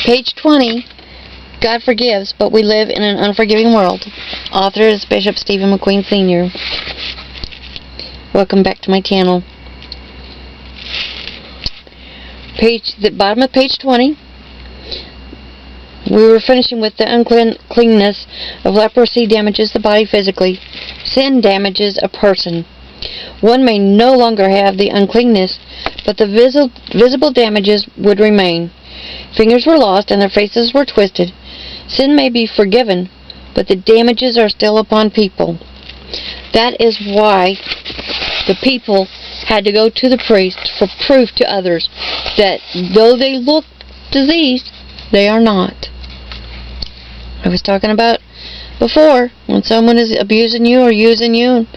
Page 20, God forgives, but we live in an unforgiving world. Author is Bishop Stephen McQueen Sr. Welcome back to my channel. The bottom of page 20. We were finishing with the uncleanness of leprosy damages the body physically. Sin damages a person. One may no longer have the uncleanness, but the visible damages would remain. Fingers were lost and their faces were twisted. Sin may be forgiven, but the damages are still upon people. That is why the people had to go to the priest for proof to others that though they look diseased, they are not. I was talking about before, when someone is abusing you or using you and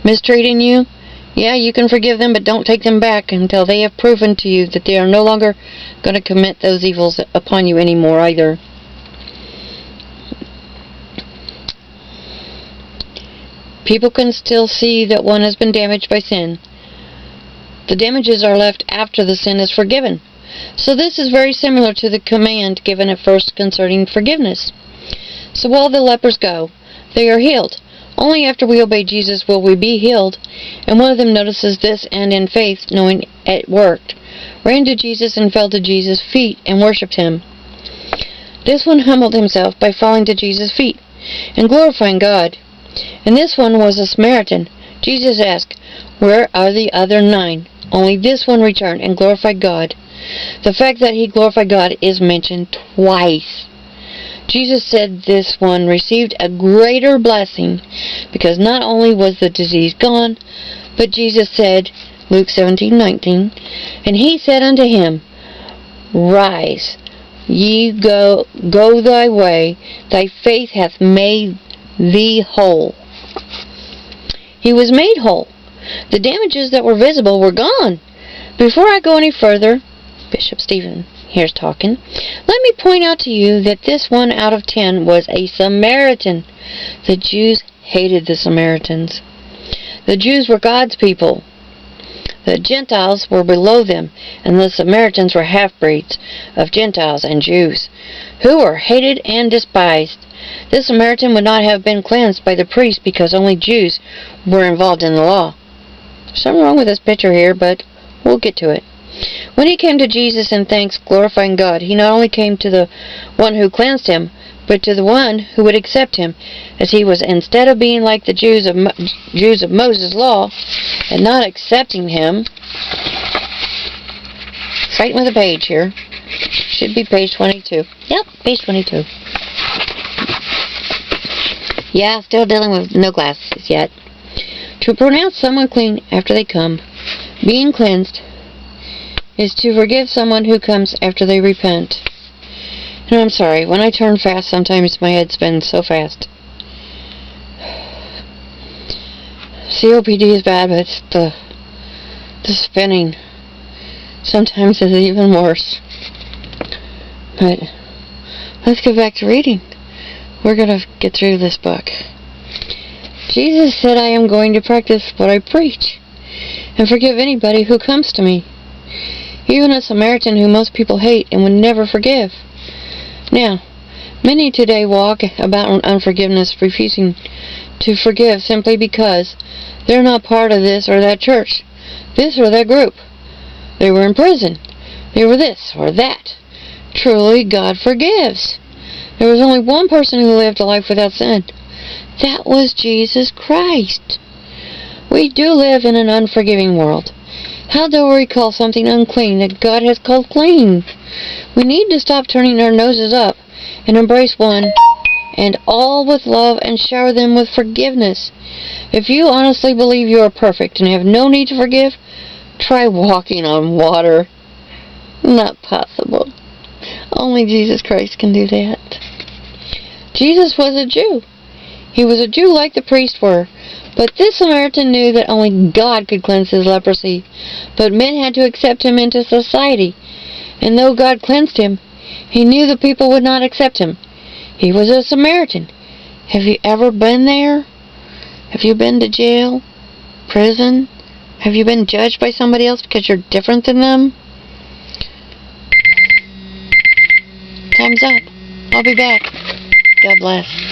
mistreating you, yeah, you can forgive them, but don't take them back until they have proven to you that they are no longer going to commit those evils upon you anymore either. People can still see that one has been damaged by sin. The damages are left after the sin is forgiven. So this is very similar to the command given at first concerning forgiveness. So while the lepers go, they are healed. Only after we obey Jesus will we be healed. And one of them notices this and in faith, knowing it worked, ran to Jesus and fell to Jesus' feet and worshipped him. This one humbled himself by falling to Jesus' feet and glorifying God. And this one was a Samaritan. Jesus asked, "Where are the other 9? Only this one returned and glorified God." The fact that he glorified God is mentioned twice. Jesus said this one received a greater blessing because not only was the disease gone, but Jesus said, Luke 17:19, and he said unto him, "Rise, go thy way, thy faith hath made thee whole." He was made whole. The damages that were visible were gone. Before I go any further, Bishop Stephen here's talking, let me point out to you that this 1 out of 10 was a Samaritan. The Jews hated the Samaritans. The Jews were God's people. The Gentiles were below them, and the Samaritans were half-breeds of Gentiles and Jews, who were hated and despised. This Samaritan would not have been cleansed by the priest because only Jews were involved in the law. There's something wrong with this picture here, but we'll get to it. When he came to Jesus in thanks, glorifying God, he not only came to the one who cleansed him, but to the one who would accept him, as he was, instead of being like the Jews of Moses' law and not accepting him. Fighting with a page here. Should be page 22. Yep, page 22. Yeah, still dealing with no glasses yet. To pronounce someone clean after they come, being cleansed, is to forgive someone who comes after they repent. And I'm sorry, when I turn fast, sometimes my head spins so fast. COPD is bad, but it's the spinning sometimes is even worse. But let's get back to reading. We're going to get through this book. Jesus said, "I am going to practice what I preach and forgive anybody who comes to me, even a Samaritan who most people hate and would never forgive." Now, many today walk about unforgiveness, refusing to forgive simply because they're not part of this or that church, this or that group. They were in prison. They were this or that. Truly, God forgives. There was only one person who lived a life without sin. That was Jesus Christ. We do live in an unforgiving world. How dare we call something unclean that God has called clean? We need to stop turning our noses up and embrace one and all with love and shower them with forgiveness. If you honestly believe you are perfect and have no need to forgive, try walking on water. Not possible. Only Jesus Christ can do that. Jesus was a Jew. He was a Jew like the priests were. But this Samaritan knew that only God could cleanse his leprosy. But men had to accept him into society. And though God cleansed him, he knew the people would not accept him. He was a Samaritan. Have you ever been there? Have you been to jail? Prison? Have you been judged by somebody else because you're different than them? Time's up. I'll be back. God bless.